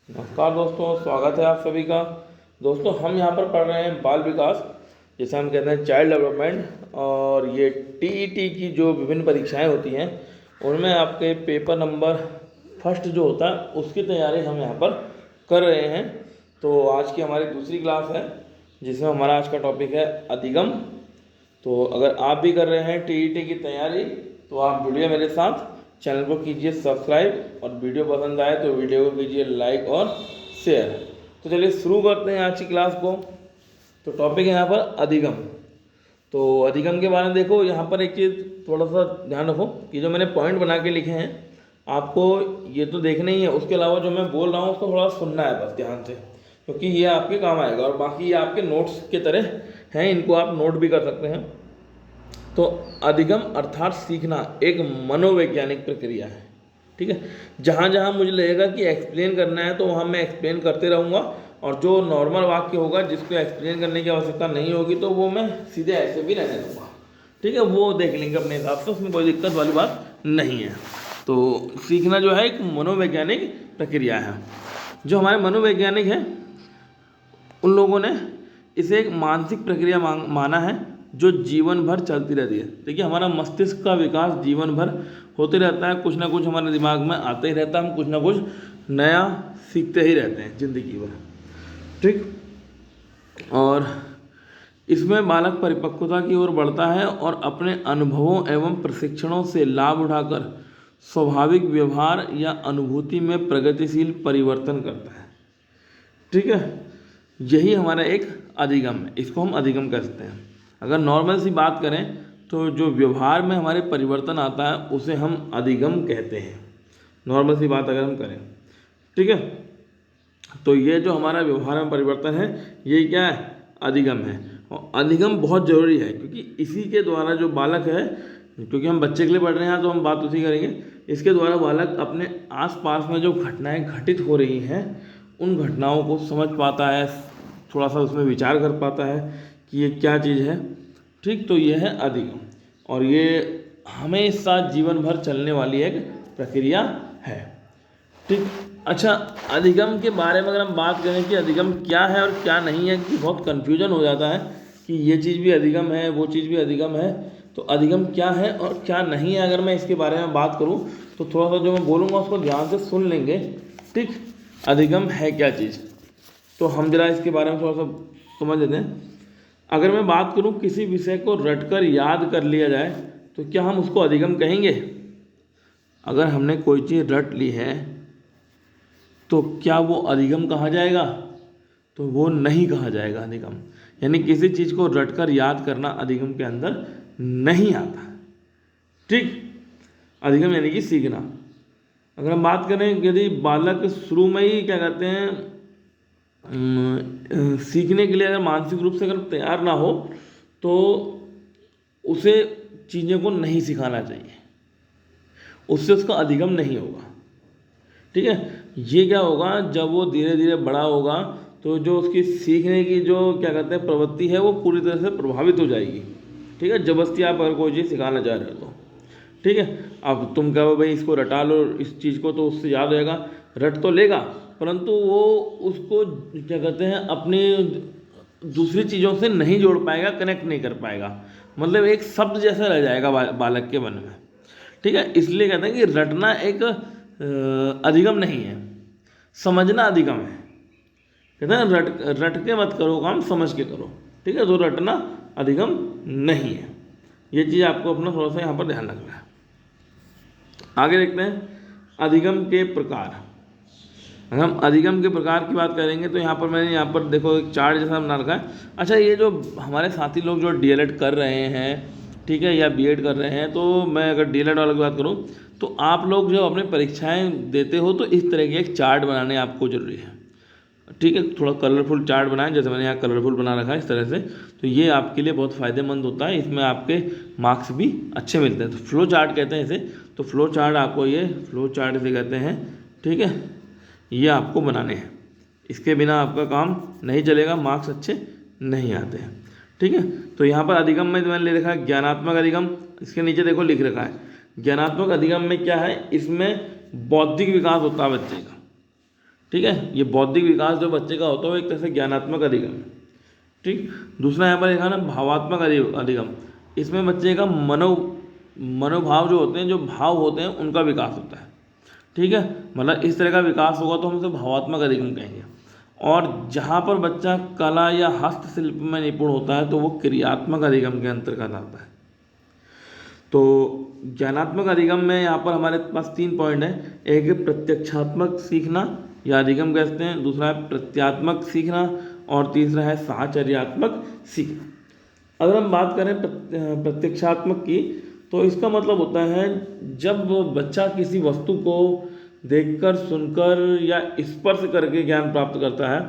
नमस्कार दोस्तों, स्वागत है आप सभी का। दोस्तों, हम यहाँ पर पढ़ रहे हैं बाल विकास, जिसे हम कहते हैं चाइल्ड डेवलपमेंट। और ये टीईटी की जो विभिन्न परीक्षाएं होती हैं उनमें आपके पेपर नंबर फर्स्ट जो होता है उसकी तैयारी हम यहाँ पर कर रहे हैं। तो आज की हमारी दूसरी क्लास है जिसमें हमारा आज का टॉपिक है अधिगम। तो अगर आप भी कर रहे हैं टीईटी की तैयारी तो आप जुड़िए मेरे साथ, चैनल को कीजिए सब्सक्राइब और वीडियो पसंद आए तो वीडियो को कीजिए लाइक और शेयर। तो चलिए शुरू करते हैं आज की क्लास को। तो टॉपिक है यहाँ पर अधिगम। तो अधिगम के बारे में देखो, यहाँ पर एक चीज़ थोड़ा सा ध्यान रखो कि जो मैंने पॉइंट बना के लिखे हैं आपको ये तो देखना ही है, उसके अलावा जो मैं बोल रहा हूँ उसको थोड़ा सुनना है बस ध्यान से, क्योंकि ये आपके काम आएगा। और बाकी ये आपके नोट्स के तरह हैं, इनको आप नोट भी कर सकते हैं। तो अधिगम अर्थात सीखना एक मनोवैज्ञानिक प्रक्रिया है, ठीक है। जहाँ जहाँ मुझे लगेगा कि एक्सप्लेन करना है तो वहाँ मैं एक्सप्लेन करते रहूँगा, और जो नॉर्मल वाक्य होगा जिसको एक्सप्लेन करने की आवश्यकता नहीं होगी तो वो मैं सीधे ऐसे भी रहने दूँगा, ठीक है। वो देख लेंगे अपने हिसाब से, उसमें कोई दिक्कत वाली बात नहीं है। तो सीखना जो है एक मनोवैज्ञानिक प्रक्रिया है। जो हमारे मनोवैज्ञानिक हैं उन लोगों ने इसे एक मानसिक प्रक्रिया माना है जो जीवन भर चलती रहती है। देखिए, हमारा मस्तिष्क का विकास जीवन भर होते रहता है, कुछ ना कुछ हमारे दिमाग में आते ही रहता है, हम कुछ ना कुछ नया सीखते ही रहते हैं ज़िंदगी भर, ठीक। और इसमें बालक परिपक्वता की ओर बढ़ता है और अपने अनुभवों एवं प्रशिक्षणों से लाभ उठाकर स्वाभाविक व्यवहार या अनुभूति में प्रगतिशील परिवर्तन करता है, ठीक है। यही हमारा एक अधिगम है, इसको हम अधिगम कह सकते हैं। अगर नॉर्मल सी बात करें तो जो व्यवहार में हमारे परिवर्तन आता है उसे हम अधिगम कहते हैं, नॉर्मल सी बात अगर हम करें, ठीक है। तो ये जो हमारा व्यवहार में परिवर्तन है ये क्या है, अधिगम है। और अधिगम बहुत ज़रूरी है क्योंकि इसी के द्वारा जो बालक है, क्योंकि हम बच्चे के लिए पढ़ रहे हैं तो हम बात उसी करेंगे, इसके द्वारा बालक अपने आसपास में जो घटनाएं घटित हो रही हैं उन घटनाओं को समझ पाता है, थोड़ा सा उसमें विचार कर पाता है कि ये क्या चीज़ है, ठीक। तो ये है अधिगम, और ये हमेशा जीवन भर चलने वाली एक प्रक्रिया है, ठीक। अच्छा, अधिगम के बारे में अगर हम बात करें कि अधिगम क्या है और क्या नहीं है, कि बहुत कन्फ्यूजन हो जाता है कि ये चीज़ भी अधिगम है वो चीज़ भी अधिगम है। तो अधिगम क्या है और क्या नहीं है, अगर मैं इसके बारे में बात करूँ तो थोड़ा सा जो मैं बोलूँगा उसको ध्यान से सुन लेंगे, ठीक। अधिगम है क्या चीज़, तो हम जरा इसके बारे में थोड़ा सा समझ लेते हैं। अगर मैं बात करूं किसी विषय को रटकर याद कर लिया जाए तो क्या हम उसको अधिगम कहेंगे? अगर हमने कोई चीज़ रट ली है तो क्या वो अधिगम कहा जाएगा? तो वो नहीं कहा जाएगा अधिगम। यानी किसी चीज़ को रटकर याद करना अधिगम के अंदर नहीं आता, ठीक। अधिगम यानी कि सीखना। अगर हम बात करें यदि बालक शुरू में ही क्या कहते हैं सीखने के लिए अगर मानसिक रूप से अगर तैयार ना हो तो उसे चीज़ों को नहीं सिखाना चाहिए, उससे उसका अधिगम नहीं होगा, ठीक है। ये क्या होगा, जब वो धीरे धीरे बड़ा होगा तो जो उसकी सीखने की जो क्या कहते हैं प्रवृत्ति है वो पूरी तरह से प्रभावित हो जाएगी, ठीक है। जबरदस्ती आप अगर कोई चीज़ सिखाना चाह रहे हो तो, ठीक है। अब तुम कहो भाई इसको रटा लो इस चीज़ को तो उससे याद होएगा, रट तो लेगा परंतु वो उसको क्या कहते हैं अपनी दूसरी चीज़ों से नहीं जोड़ पाएगा, कनेक्ट नहीं कर पाएगा, मतलब एक शब्द जैसा रह जाएगा बालक के मन में, ठीक है। इसलिए कहते हैं कि रटना एक अधिगम नहीं है, समझना अधिगम है। कहते हैं रट के मत करो काम, समझ के करो, ठीक है। तो रटना अधिगम नहीं है, ये चीज़ आपको अपना थोड़ा सा यहाँ पर ध्यान रखना है। आगे देखते हैं अधिगम के प्रकार। अगर हम अधिगम के प्रकार की बात करेंगे तो यहाँ पर मैंने यहाँ पर देखो एक चार्ट जैसा बना रखा है। अच्छा, ये जो हमारे साथी लोग जो डीएलएड कर रहे हैं, ठीक है, या बीएड कर रहे हैं, तो मैं अगर डीएलएड वालों की बात करूँ तो आप लोग जो अपने परीक्षाएं देते हो तो इस तरह के एक चार्ट बनाने आपको ज़रूरी है, ठीक है। थोड़ा कलरफुल चार्ट बनाएं, जैसे मैंने यहाँ कलरफुल बना रखा है इस तरह से, तो ये आपके लिए बहुत फ़ायदेमंद होता है, इसमें आपके मार्क्स भी अच्छे मिलते हैं। तो फ्लो चार्ट कहते हैं इसे, तो फ्लो चार्ट आपको ये फ्लो चार्ट इसे कहते हैं, ठीक है। ये आपको बनाने हैं, इसके बिना आपका काम नहीं चलेगा, मार्क्स अच्छे नहीं आते हैं, ठीक है। तो यहाँ पर अधिगम में मैंने ले रखा है ज्ञानात्मक अधिगम, इसके नीचे देखो लिख रखा है ज्ञानात्मक अधिगम में क्या है, इसमें बौद्धिक विकास होता है बच्चे का, ठीक है। ये बौद्धिक विकास जो बच्चे का होता है वो एक तरह से ज्ञानात्मक अधिगम है। ठीक। दूसरा यहाँ पर लिखा ना भावात्मक अधिगम, इसमें बच्चे का मनोभाव जो होते हैं, जो भाव होते हैं, उनका विकास होता है। ठीक है, मतलब इस तरह का विकास होगा तो हम उसे भावात्मक अधिगम कहेंगे। और जहाँ पर बच्चा कला या हस्तशिल्प में निपुण होता है तो वो क्रियात्मक अधिगम के अंतर्गत आता है। तो ज्ञानात्मक अधिगम में यहाँ पर हमारे पास 3 पॉइंट हैं। एक है प्रत्यक्षात्मक सीखना या अधिगम कहते हैं, दूसरा है प्रत्यात्मक सीखना, और तीसरा है साहचर्यात्मक सीखना। अगर हम बात करें प्रत्यक्षात्मक की, तो इसका मतलब होता है जब बच्चा किसी वस्तु को देखकर, सुनकर या स्पर्श करके ज्ञान प्राप्त करता है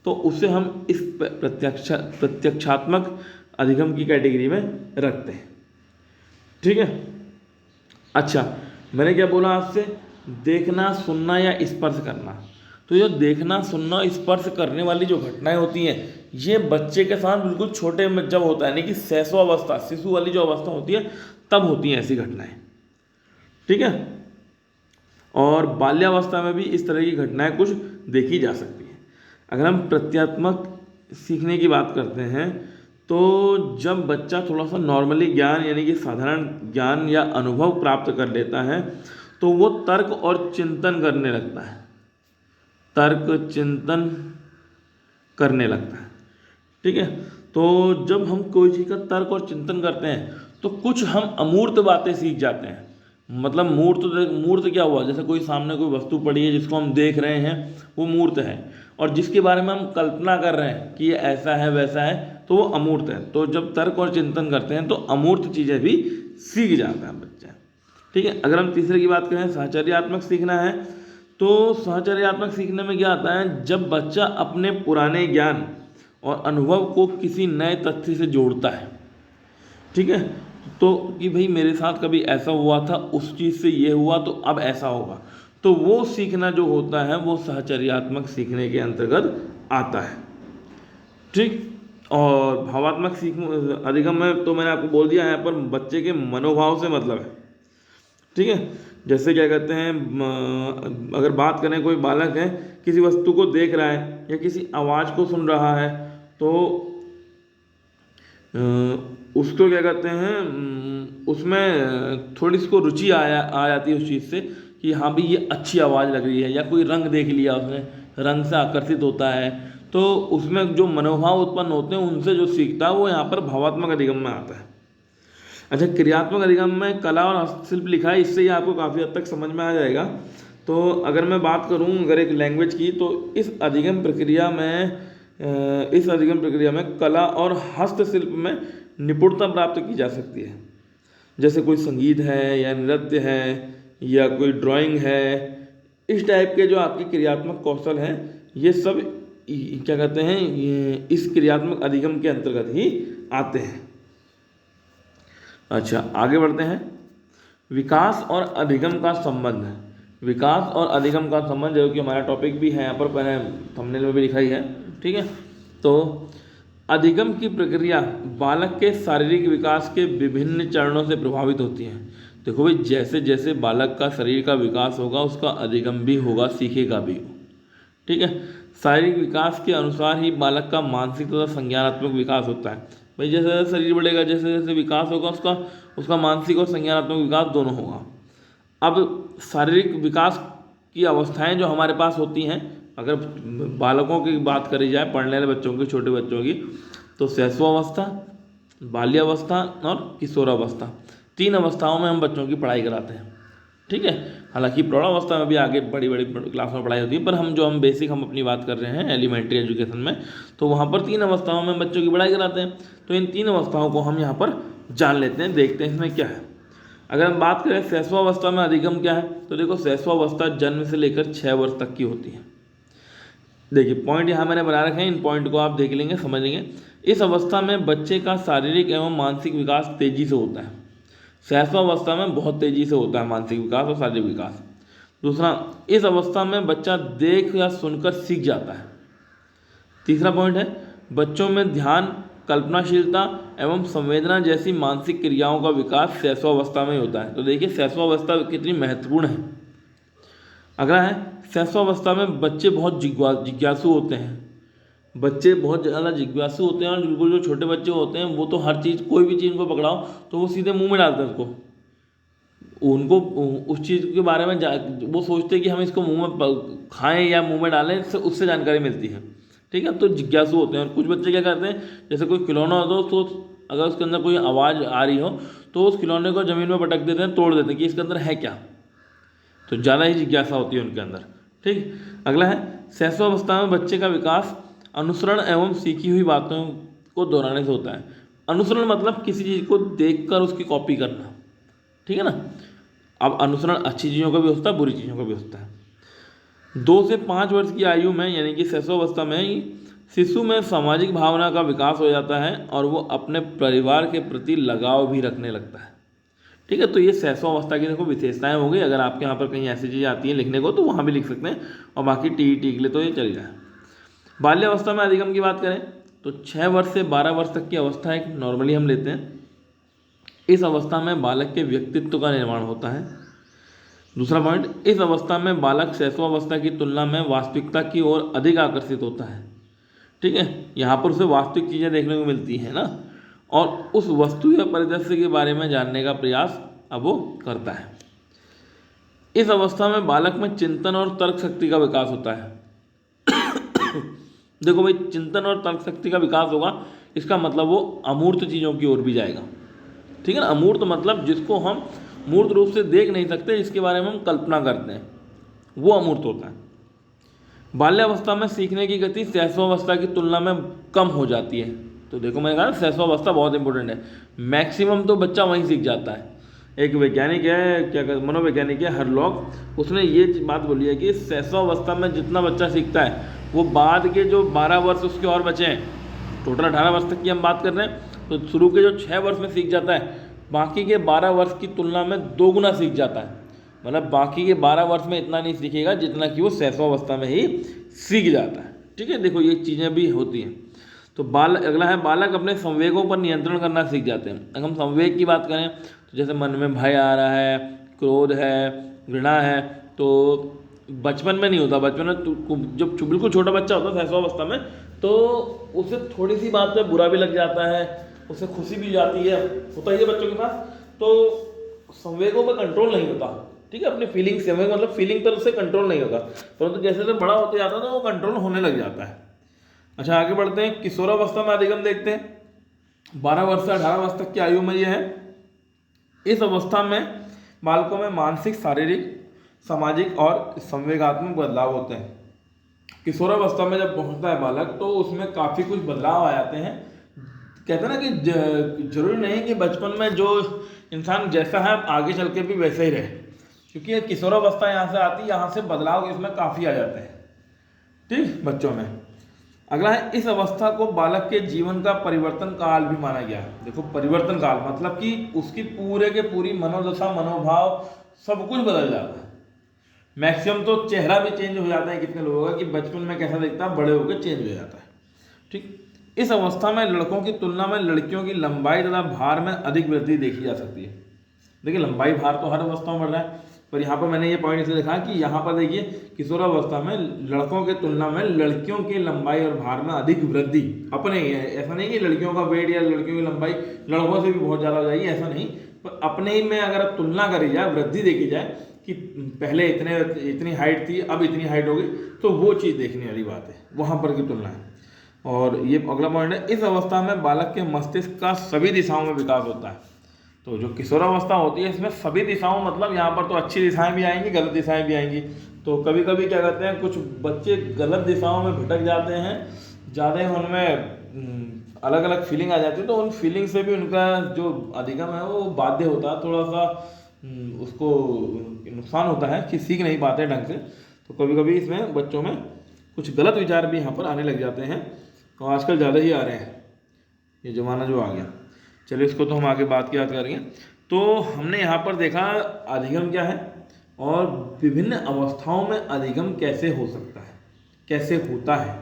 तो उसे हम इस प्रत्यक्षात्मक अधिगम की कैटेगरी में रखते हैं। ठीक है। अच्छा, मैंने क्या बोला आपसे, देखना, सुनना या स्पर्श करना। तो ये देखना, सुनना, स्पर्श करने वाली जो घटनाएं होती हैं ये बच्चे के साथ बिल्कुल छोटे में जब होता है, यानी कि शैशवावस्था, शिशु वाली जो अवस्था होती है तब होती हैं ऐसी घटनाएं। ठीक है। और बाल्यावस्था में भी इस तरह की घटनाएं कुछ देखी जा सकती हैं। अगर हम प्रत्यात्मक सीखने की बात करते हैं तो जब बच्चा थोड़ा सा नॉर्मली ज्ञान यानी कि साधारण ज्ञान या अनुभव प्राप्त कर लेता है तो वो तर्क और चिंतन करने लगता है, तर्क चिंतन करने लगता है। ठीक है। तो जब हम कोई चीज़ का तर्क और चिंतन करते हैं तो कुछ हम अमूर्त बातें सीख जाते हैं। मतलब मूर्त क्या हुआ, जैसे कोई सामने कोई वस्तु पड़ी है जिसको हम देख रहे हैं वो मूर्त है, और जिसके बारे में हम कल्पना कर रहे हैं कि ये ऐसा है वैसा है तो वो अमूर्त है। तो जब तर्क और चिंतन करते हैं तो अमूर्त चीज़ें भी सीख जाता है बच्चा। ठीक है। अगर हम तीसरे की बात करें, साहचर्यात्मक सीखना है, तो साहचर्यात्मक सीखने में क्या आता है, जब बच्चा अपने पुराने ज्ञान और अनुभव को किसी नए तथ्य से जोड़ता है। ठीक है। तो कि भाई मेरे साथ कभी ऐसा हुआ था, उस चीज़ से ये हुआ तो अब ऐसा होगा, तो वो सीखना जो होता है वो साहचर्यात्मक सीखने के अंतर्गत आता है। ठीक। और भावात्मक अधिगम में तो मैंने आपको बोल दिया, यहाँ पर बच्चे के मनोभाव से मतलब है। ठीक है। जैसे क्या कहते हैं, अगर बात करें, कोई बालक है किसी वस्तु को देख रहा है या किसी आवाज़ को सुन रहा है तो उसको क्या कहते हैं, उसमें थोड़ी सी को रुचि आ जाती है उस चीज़ से कि हाँ भी ये अच्छी आवाज़ लग रही है, या कोई रंग देख लिया उसने, रंग से आकर्षित होता है, तो उसमें जो मनोभाव उत्पन्न होते हैं उनसे जो सीखता है वो यहाँ पर भावात्मक अधिगम में आता है। अच्छा, क्रियात्मक अधिगम में कला और हस्तशिल्प लिखा है, इससे ही आपको काफ़ी हद तक समझ में आ जाएगा। तो अगर मैं बात करूँ अगर एक लैंग्वेज की, तो इस अधिगम प्रक्रिया में कला और हस्तशिल्प में निपुणता प्राप्त की जा सकती है। जैसे कोई संगीत है या नृत्य है या कोई ड्राइंग है, इस टाइप के जो आपके क्रियात्मक कौशल हैं ये सब क्या कहते हैं, ये इस क्रियात्मक अधिगम के अंतर्गत ही आते हैं। अच्छा, आगे बढ़ते हैं। विकास और अधिगम का संबंध। विकास और अधिगम का संबंध जो कि हमारा टॉपिक भी है, यहाँ पर मैंने थंबनेल में भी लिखा ही है। ठीक है। तो अधिगम की प्रक्रिया बालक के शारीरिक विकास के विभिन्न चरणों से प्रभावित होती है। देखो भाई, जैसे जैसे बालक का शरीर का विकास होगा उसका अधिगम भी होगा, सीखेगा भी। ठीक है। शारीरिक विकास के अनुसार ही बालक का मानसिक तथा संज्ञानात्मक विकास होता है। भाई जैसे जैसे शरीर बढ़ेगा, जैसे जैसे विकास होगा उसका मानसिक और संज्ञानात्मक विकास दोनों होगा। अब शारीरिक विकास की अवस्थाएं जो हमारे पास होती हैं, अगर बालकों की बात करी जाए, पढ़ने वाले बच्चों की, छोटे बच्चों की, तो शैशवावस्था, बाल्यावस्था और किशोरावस्था, 3 अवस्थाओं में हम बच्चों की पढ़ाई कराते हैं। ठीक है। हालांकि प्रौढ़ावस्था में भी आगे बड़ी बड़ी क्लास में पढ़ाई होती है, पर हम बेसिक अपनी बात कर रहे हैं एलिमेंट्री एजुकेशन में, तो वहाँ पर 3 अवस्थाओं में बच्चों की पढ़ाई कराते हैं। तो इन 3 अवस्थाओं को हम यहाँ पर जान लेते हैं, देखते हैं इसमें क्या है। अगर हम बात करें शैशवावस्था में अधिगम क्या है, तो देखो शैशवावस्था जन्म से लेकर 6 वर्ष तक की होती है। देखिए पॉइंट यहाँ मैंने बना रखे हैं, इन पॉइंट को आप देख लेंगे, समझ लेंगे। इस अवस्था में बच्चे का शारीरिक एवं मानसिक विकास तेजी से होता है। शैशवावस्था में बहुत तेजी से होता है मानसिक विकास और शारीरिक विकास। दूसरा, इस अवस्था में बच्चा देख या सुनकर सीख जाता है। तीसरा पॉइंट है, बच्चों में ध्यान, कल्पनाशीलता एवं संवेदना जैसी मानसिक क्रियाओं का विकास शैशवावस्था में होता है। तो देखिए शैशवावस्था कितनी महत्वपूर्ण है। अगला है शैशवावस्था में बच्चे बहुत जिज्ञासु होते हैं। बच्चे बहुत ज़्यादा जिज्ञासु होते हैं और बिल्कुल जो छोटे बच्चे होते हैं वो तो हर चीज़, कोई भी चीज़ को पकड़ाओ तो वो सीधे मुंह में डालते हैं उसको। उनको उस चीज़ के बारे में वो सोचते हैं कि हम इसको मुंह में खाएं या मुंह में डालें, उससे जानकारी मिलती है। ठीक है, तो जिज्ञासु होते हैं। और कुछ बच्चे क्या करते हैं, जैसे कोई खिलौना हो तो अगर उसके अंदर कोई आवाज़ आ रही हो तो उस खिलौने को ज़मीन में पटक देते हैं, तोड़ देते हैं कि इसके अंदर है क्या। तो ज़्यादा ही जिज्ञासा होती है उनके अंदर। ठीक, अगला है शैशवावस्था में बच्चे का विकास अनुसरण एवं सीखी हुई बातों को दोहराने से होता है। अनुसरण मतलब किसी चीज़ को देखकर उसकी कॉपी करना। ठीक है ना। अब अनुसरण अच्छी चीज़ों का भी होता है, बुरी चीज़ों का भी होता है। 2 से 5 वर्ष की आयु में यानी कि शैशवावस्था में शिशु में सामाजिक भावना का विकास हो जाता है और वो अपने परिवार के प्रति लगाव भी रखने लगता है। ठीक है, तो ये शैशवावस्था की देखो विशेषताएं हो गई। अगर आपके यहाँ पर कहीं ऐसी चीज़ें आती हैं लिखने को तो वहाँ भी लिख सकते हैं, और बाकी टी के लिए तो ये चल जाए। बाल्यावस्था में अधिगम की बात करें तो 6 वर्ष से 12 वर्ष तक की अवस्था एक नॉर्मली हम लेते हैं। इस अवस्था में बालक के व्यक्तित्व का निर्माण होता है। दूसरा पॉइंट, इस अवस्था में बालक शैशवावस्था की तुलना में वास्तविकता की ओर अधिक आकर्षित होता है। ठीक है, यहाँ पर उसे वास्तविक चीज़ें देखने को मिलती हैं ना, और उस वस्तु या परिदृश्य के बारे में जानने का प्रयास अब वो करता है। इस अवस्था में बालक में चिंतन और तर्क शक्ति का विकास होता है। देखो भाई, चिंतन और तर्क शक्ति का विकास होगा, इसका मतलब वो अमूर्त चीज़ों की ओर भी जाएगा। ठीक है ना। अमूर्त मतलब जिसको हम मूर्त रूप से देख नहीं सकते, जिसके बारे में हम कल्पना करते हैं, वो अमूर्त होता है। बाल्यावस्था में सीखने की गति शैशवावस्था की तुलना में कम हो जाती है। तो देखो मैंने कहा शैशवावस्था बहुत इंपॉर्टेंट है। मैक्सिमम तो बच्चा वहीं सीख जाता है। एक वैज्ञानिक है, क्या मनोवैज्ञानिक है हरलॉक, उसने ये बात बोली है कि शैशवावस्था में जितना बच्चा सीखता है वो बाद के जो 12 वर्ष उसके और बचे हैं, टोटल 18 वर्ष तक की हम बात कर रहे हैं, तो शुरू के जो 6 वर्ष में सीख जाता है, बाकी के 12 वर्ष की तुलना में 2 गुना सीख जाता है। मतलब बाकी के 12 वर्ष में इतना नहीं सीखेगा जितना कि वो शैशवावस्था में ही सीख जाता है। ठीक है, देखो ये चीज़ें भी होती हैं। तो अगला है बालक अपने संवेगों पर नियंत्रण करना सीख जाते हैं। अगर हम संवेग की बात करें तो जैसे मन में भय आ रहा है, क्रोध है, घृणा है, तो बचपन में नहीं होता। बचपन में जब बिल्कुल छोटा बच्चा होता है शैशवावस्था में, तो उसे थोड़ी सी बात पे बुरा भी लग जाता है, उसे खुशी भी जाती है, होता ही है बच्चों के पास। तो संवेगों पर कंट्रोल नहीं होता। ठीक है, अपनी फीलिंग से मतलब फीलिंग पर उससे कंट्रोल नहीं होता, परंतु जैसे जैसे बड़ा होते जाता है तो वो कंट्रोल होने लग जाता है। अच्छा, आगे बढ़ते हैं। किशोरावस्था में अधिगम देखते हैं। 12 वर्ष से 18 वर्ष तक की आयु में ये है। इस अवस्था में बालकों में मानसिक, शारीरिक, सामाजिक और संवेगात्मक बदलाव होते हैं। किशोरावस्था में जब पहुंचता है बालक तो उसमें काफ़ी कुछ बदलाव आ जाते हैं। कहते हैं ना कि जरूरी नहीं कि बचपन में जो इंसान जैसा है आगे चल के भी वैसे ही रहे, क्योंकि ये किशोरावस्था यहाँ से आती है, यहाँ से बदलाव इसमें काफ़ी आ जाते हैं। ठीक, बच्चों में। अगला है, इस अवस्था को बालक के जीवन का परिवर्तन काल भी माना गया है। देखो परिवर्तन काल मतलब कि उसकी पूरे के पूरी मनोदशा, मनोभाव सब कुछ बदल जाता है। मैक्सिमम तो चेहरा भी चेंज हो जाता है कितने लोगों का, कि बचपन में कैसा दिखता है बड़े होकर चेंज हो जाता है। ठीक, इस अवस्था में लड़कों की तुलना में लड़कियों की लंबाई तथा भार में अधिक वृद्धि देखी जा सकती है। देखिए लंबाई भार तो हर अवस्था में बढ़ रहा है, पर यहाँ पर मैंने ये पॉइंट इसलिए लिखा कि यहाँ पर देखिए किशोरावस्था में लड़कों के तुलना में लड़कियों की लंबाई और भार में अधिक वृद्धि अपने ही है। ऐसा नहीं कि लड़कियों का वेट या लड़कियों की लंबाई लड़कों से भी बहुत ज़्यादा हो जाएगी, ऐसा नहीं, पर अपने ही में अगर तुलना करी जाए, वृद्धि देखी जाए कि पहले इतनी हाइट थी अब इतनी हाइट हो गई, तो वो चीज़ देखने वाली बात है, वहाँ पर की तुलना है। और ये अगला पॉइंट है, इस अवस्था में बालक के मस्तिष्क का सभी दिशाओं में विकास होता है। तो जो किशोरावस्था होती है इसमें सभी दिशाओं मतलब यहाँ पर तो अच्छी दिशाएं भी आएंगी, गलत दिशाएं भी आएंगी। तो कभी कभी क्या करते हैं, कुछ बच्चे गलत दिशाओं में भटक जाते हैं, ज़्यादा उनमें अलग अलग फीलिंग आ जाती है, तो उन फीलिंग से भी उनका जो अधिगम है वो बाध्य होता है, थोड़ा सा उसको नुकसान होता है कि सीख नहीं पाते ढंग से। तो कभी कभी इसमें बच्चों में कुछ गलत विचार भी यहाँ पर आने लग जाते हैं, और आजकल ज़्यादा ही आ रहे हैं, ये ज़माना जो आ गया। चलिए इसको तो हम आगे बात की याद करेंगे। तो हमने यहाँ पर देखा अधिगम क्या है और विभिन्न अवस्थाओं में अधिगम कैसे हो सकता है, कैसे होता है।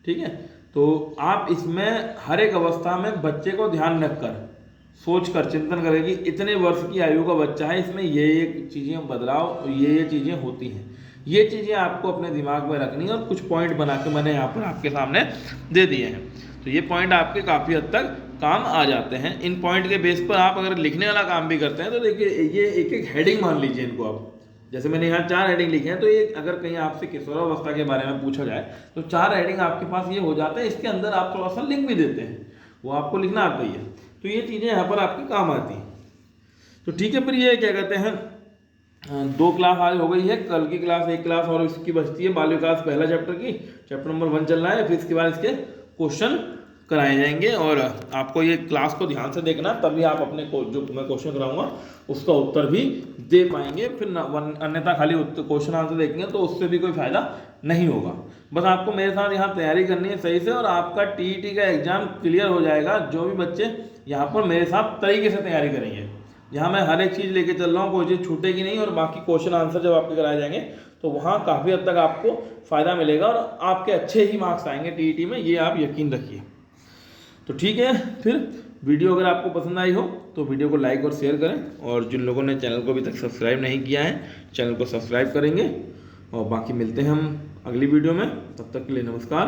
ठीक है, तो आप इसमें हर एक अवस्था में बच्चे को ध्यान रखकर सोच कर चिंतन करें कि इतने वर्ष की आयु का बच्चा है, इसमें ये चीज़ें बदलाव, ये चीज़ें होती हैं। ये चीज़ें आपको अपने दिमाग में रखनी है और कुछ पॉइंट बना के मैंने यहाँ पर आपके सामने दे दिए हैं। तो ये पॉइंट आपके काफ़ी हद तक काम आ जाते हैं। इन पॉइंट के बेस पर आप अगर लिखने वाला काम भी करते हैं तो देखिए ये एक एक हेडिंग मान लीजिए इनको आप। जैसे मैंने यहाँ 4 हेडिंग लिखे हैं, तो ये अगर कहीं आपसे किशोरावस्था के बारे में पूछा जाए तो 4 हेडिंग आपके पास ये हो जाता है। इसके अंदर आप थोड़ा सा लिंक भी देते हैं, वो आपको लिखना आता ही है। तो ये चीज़ें यहाँ पर आपके काम आती हैं। तो ठीक है, फिर ये क्या कहते हैं 2 क्लास आज हो गई है, कल की क्लास 1 क्लास और इसकी बचती है बाल विकास पहला चैप्टर की, चैप्टर नंबर 1 चल रहा है। फिर इसके बाद इसके क्वेश्चन कराए जाएंगे और आपको ये क्लास को ध्यान से देखना, तभी आप अपने जो मैं क्वेश्चन कराऊंगा उसका उत्तर भी दे पाएंगे। फिर अन्यथा खाली क्वेश्चन आंसर देखेंगे तो उससे भी कोई फायदा नहीं होगा। बस आपको मेरे साथ यहाँ तैयारी करनी है सही से, और आपका टीईटी का एग्जाम क्लियर हो जाएगा जो भी बच्चे यहाँ पर मेरे साथ तरीके से तैयारी करेंगे। यहाँ मैं हर एक चीज़ लेके चल रहा हूँ, कोई चीज़ छूटेगी नहीं, और बाकी क्वेश्चन आंसर जब आपके कराए जाएंगे तो वहाँ काफ़ी हद तक आपको फ़ायदा मिलेगा और आपके अच्छे ही मार्क्स आएंगे टीईटी में, ये आप यकीन रखिए। तो ठीक है, फिर वीडियो अगर आपको पसंद आई हो तो वीडियो को लाइक और शेयर करें, और जिन लोगों ने चैनल को अभी तक सब्सक्राइब नहीं किया है चैनल को सब्सक्राइब करेंगे। और बाकी मिलते हैं हम अगली वीडियो में, तब तक के लिए नमस्कार।